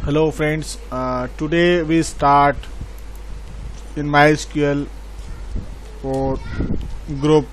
Hello friends, today we start in MySQL for group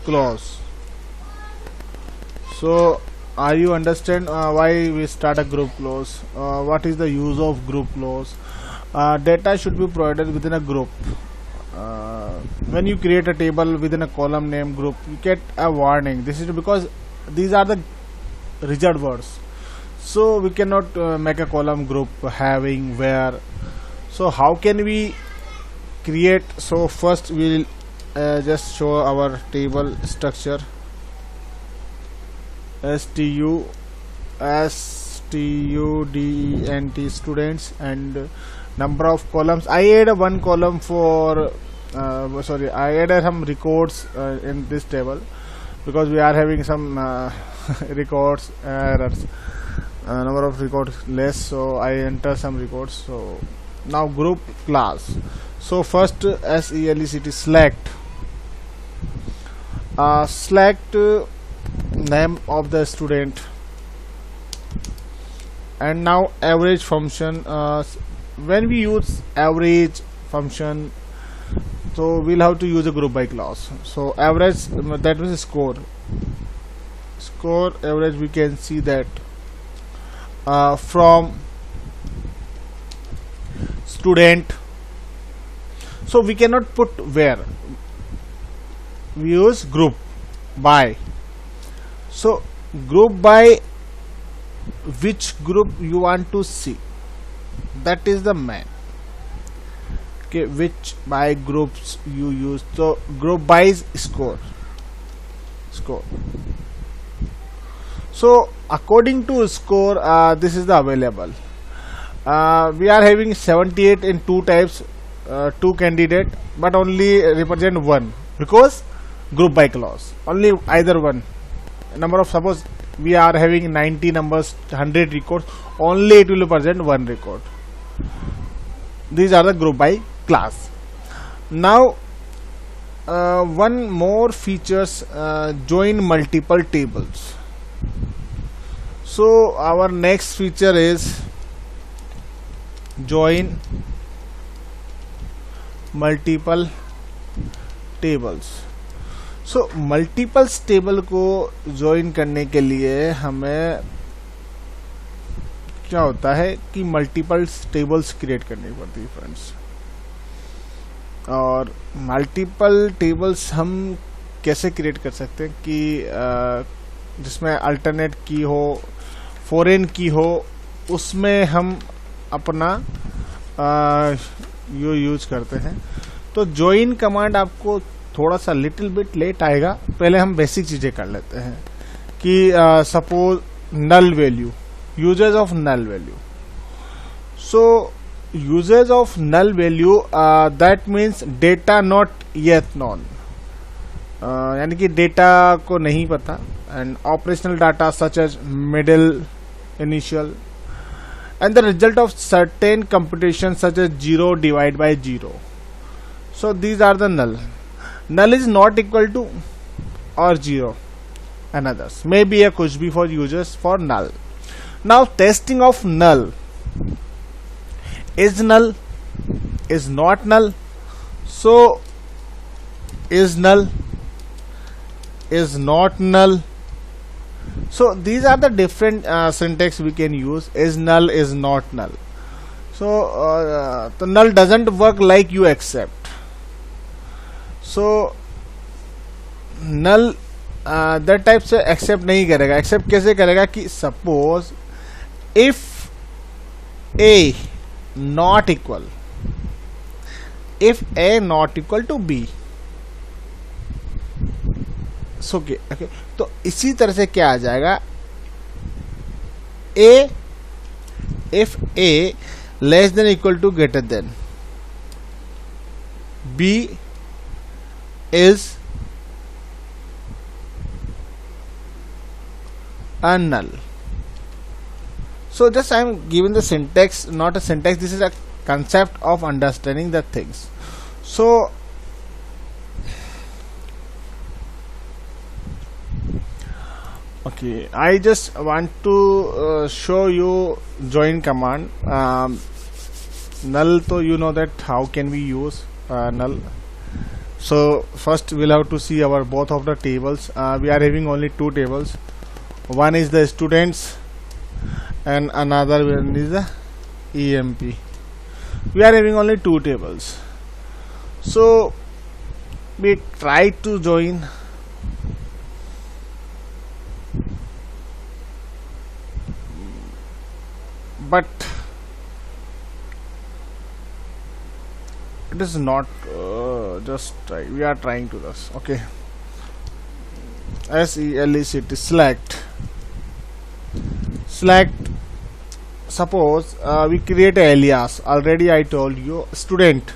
clause. So are you understand why we start a group clause? What is the use of group clause? Data should be provided within a group. When you create a table within a column name group, you get a warning. This is because these are the reserved words. So we cannot make a column group having where. So how can we create? So first we will just show our table structure. student students and number of columns. I add one column for I added some records in this table because we are having some records errors. Number of records less, so I enter some records. So now group class. So first select name of the student, and now average function. When we use average function, so we'll have to use a group by clause. So average, that means score average. We can see that from student. So we cannot put where, we use group by. So group by which group you want to see, that is the main. Okay, which by groups you use. So group by is score. So according to score, this is the available. We are having 78 in two types, two candidate, but only represent one because group by clause. Only either one. Number of, suppose we are having 90 numbers, 100 records, only it will represent one record. These are the group by class. Now one more features, join multiple tables. So our next feature is join multiple tables. So multiples table को join करने के लिए हमें क्या होता है कि multiples tables create करनी पड़ती है फ्रेंड्स. और मल्टीपल टेबल्स हम कैसे क्रिएट कर सकते हैं कि जिसमें अल्टरनेट की हो, फॉरेन की हो, उसमें हम अपना यूज करते हैं. तो ज्वाइन कमांड आपको थोड़ा सा लिटिल बिट लेट आएगा. पहले हम बेसिक चीजें कर लेते हैं कि suppose null value, uses of null value. So uses of null value, that means data not yet known, यानी कि डेटा को नहीं पता. And operational data such as middle, initial, and the result of certain computation such as 0 divide by 0. So these are the null. Null is not equal to or 0 and others. Maybe a kuch bhi for users for null. Now testing of null. Is null, is not null. So is null, is not null. So these are the different syntax we can use. Is null, is not null. So the null doesn't work like you accept. So null that type से accept नहीं करेगा. Accept कैसे करेगा कि suppose if A not equal, if A not equal to B. So okay. तो इसी तरह से क्या आ जाएगा, A if A less than equal to greater than, B is a null. So just I am giving the syntax, not a syntax. This is a concept of understanding the things. So Okay, I just want to show you join command. Null, so you know that how can we use null. So first we'll have to see our both of the tables. We are having only two tables. One is the students and another one is the EMP. We are having only two tables. So we try to join. But it is not just try. We are trying to this. Okay. SELECT select. Suppose we create a alias. Already I told you student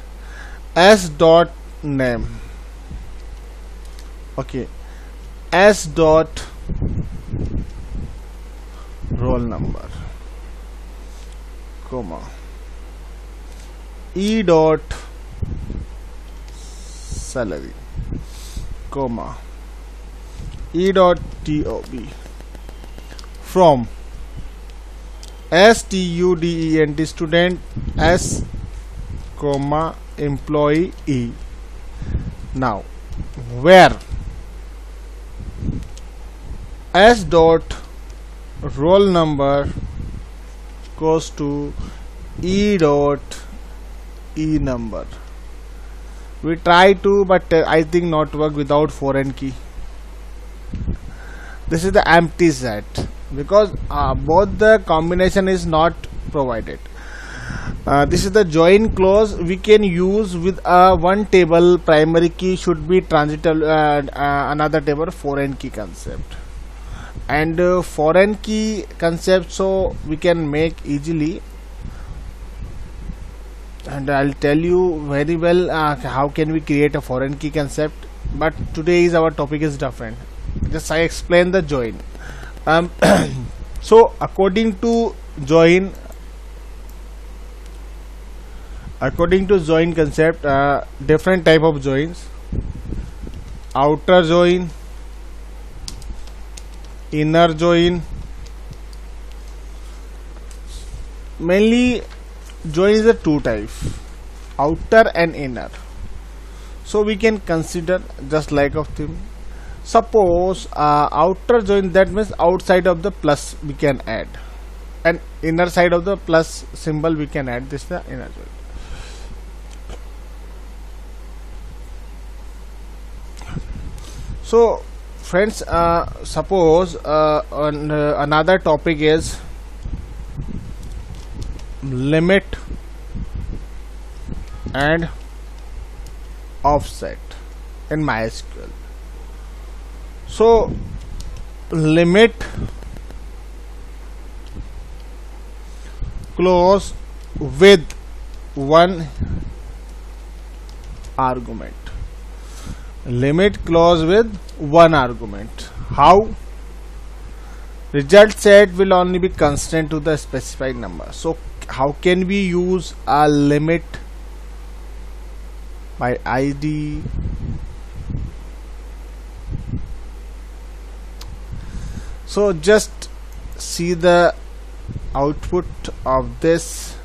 s dot name. Okay. S dot roll number, comma E dot salary, comma E dot TOB from STUDENT student S, comma employee E. Now where S dot roll number goes to E dot E number. We try to, but I think not work without foreign key. This is the empty set because both the combination is not provided. This is the join clause we can use with one table primary key should be transitive, another table foreign key concept, and foreign key concept so we can make easily, and I'll tell you very well how can we create a foreign key concept, but today is our topic is different. Just I explain the join. So according to join concept, different type of joins: outer join, inner join. Mainly join is a two type, outer and inner. So we can consider just like of them. Suppose outer join, that means outside of the plus we can add, and inner side of the plus symbol we can add. This is the inner join. So friends, suppose another topic is limit and offset in MySQL. So limit clause with one argument. Limit clause with one argument. How? Result set will only be constant to the specified number. So how can we use a limit? By ID. So just see the output of this.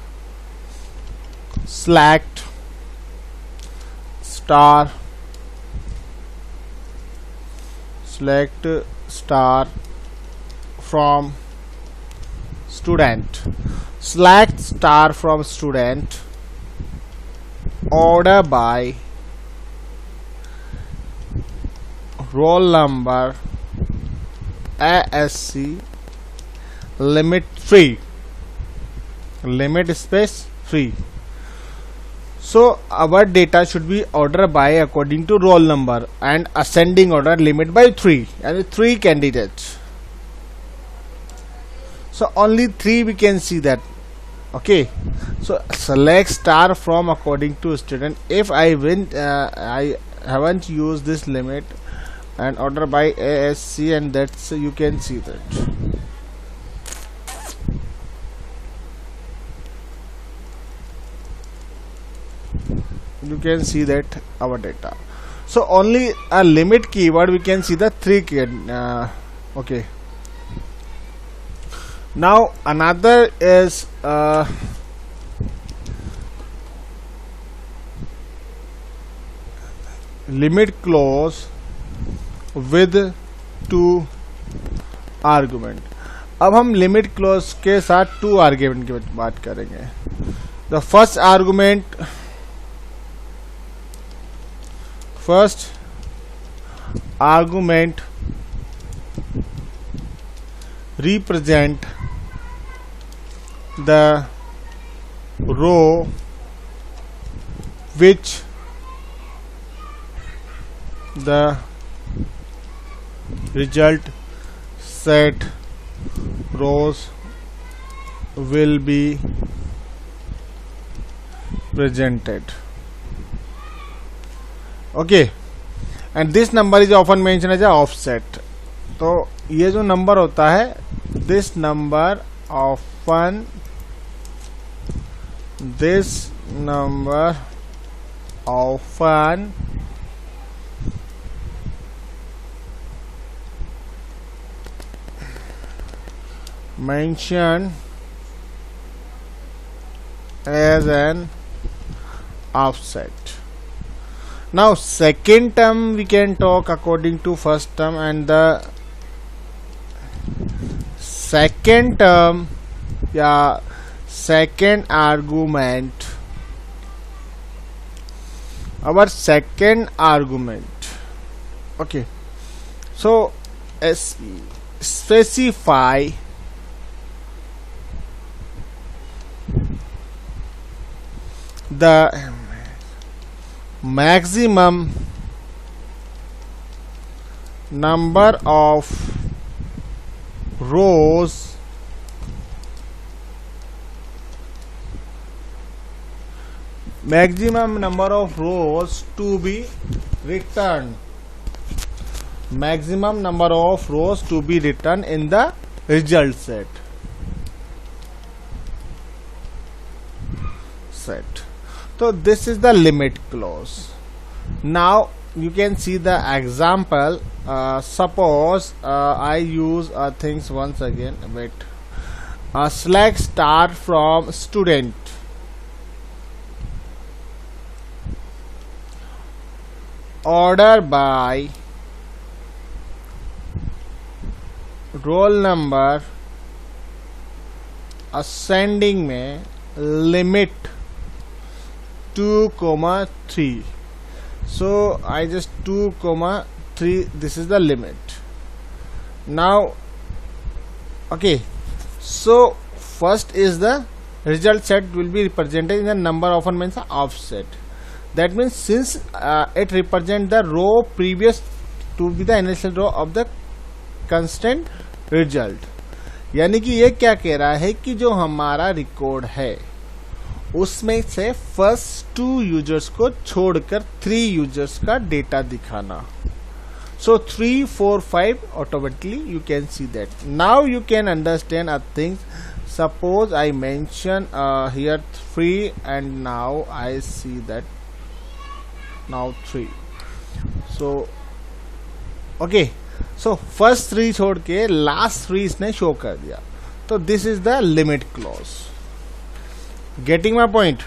Select star from student. Select star from student. Order by roll number ASC limit 3, limit space 3. So our data should be order by according to roll number and ascending order limit by 3, and 3 candidates. So only 3 we can see that. Okay, so select star from according to student. If I haven't used this limit, and order by ASC, and that's you can see that. You can see that our data. So only a limit keyword we can see the 3 okay. Now another is limit clause with two argument. अब हम limit close के साथ to argument की बात करेंगे. The first argument represent the row which the result set rows will be presented. Okay, and this number is often mentioned as a offset. तो ये जो नंबर होता है, this number often mentioned as an offset. Now second term we can talk according to first term, and the second term या second argument, our second argument. Okay, so specify the maximum number of rows to be returned. Maximum number of rows to be returned in the result set. So this is the limit clause. Now you can see the example. Suppose I use things once again. Wait. Select star from student. Order by roll number ascending में limit 2, 3. So I just 2, 3. This is the limit. Now, okay. So first is the result set will be represented in the number often mentioned offset. That means since it represents the row previous to be the initial row of the constant result. यानी कि ये क्या कह रहा है कि जो हमारा रिकॉर्ड है उसमें से फर्स्ट 2 यूजर्स को छोड़कर 3 यूजर्स का डेटा दिखाना. So 3, 4, 5 automatically you can see that. Now you can understand a thing. Suppose I mention here 3 and now I see that now 3. So okay, so first 3 छोड़ के last 3 इसने show कर दिया. तो this is the limit clause. Getting my point?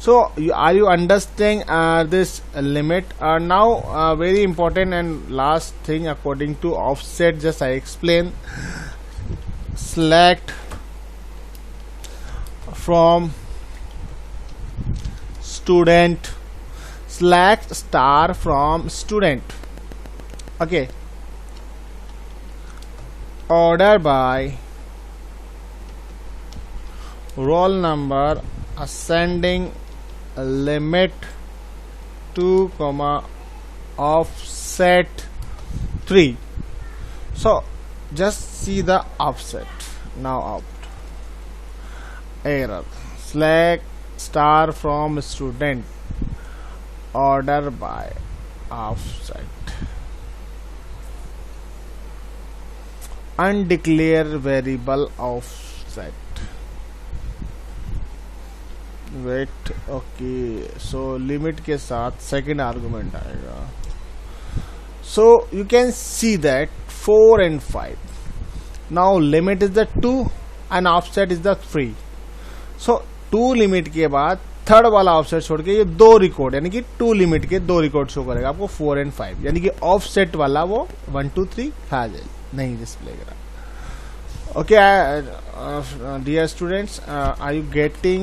So are you understanding this limit? Now very important and last thing according to offset, just I explain. Select from student, select star from student. Okay, order by roll number ascending limit 2, offset 3. So just see the offset. Now out error, select star from student, order by offset, undeclared variable offset. Wait. Okay, so limit के साथ second argument आएगा. So you can see that 4 and 5. Now limit is the 2 and offset is the 3. So 2 limit के बाद third वाला offset छोड़ के ये 2 record यानी कि 2 लिमिट के 2 रिकॉर्ड शो करेगा आपको 4 and 5, यानी कि ऑफसेट वाला वो 1 2 3 आ जाए नहीं डिस्प्ले करा. Okay, dear students, are you getting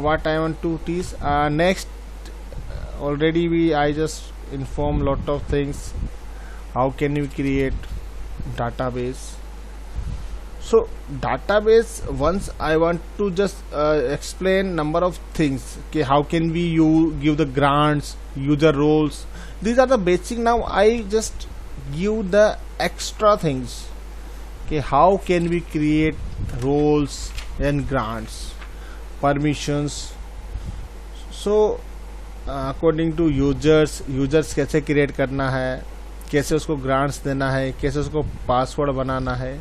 what I want to teach? Next, already I just inform lot of things. How can you create database? So database, once I want to just explain number of things. Okay, how can we give the grants, user roles? These are the basic. Now I just give the extra things. Okay, how can we create roles and grants, permissions? So according to users कैसे create करना है, कैसे उसको grants देना है, कैसे उसको password बनाना है,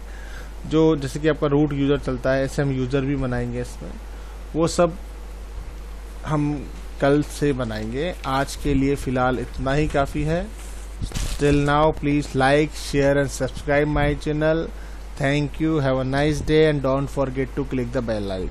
जो जैसे कि आपका रूट यूजर चलता है ऐसे हम यूजर भी बनाएंगे इसमें, वो सब हम कल से बनाएंगे. आज के लिए फिलहाल इतना ही काफ़ी है. Till now, please like, share and subscribe my channel. Thank you. Have a nice day and don't forget to click the bell icon.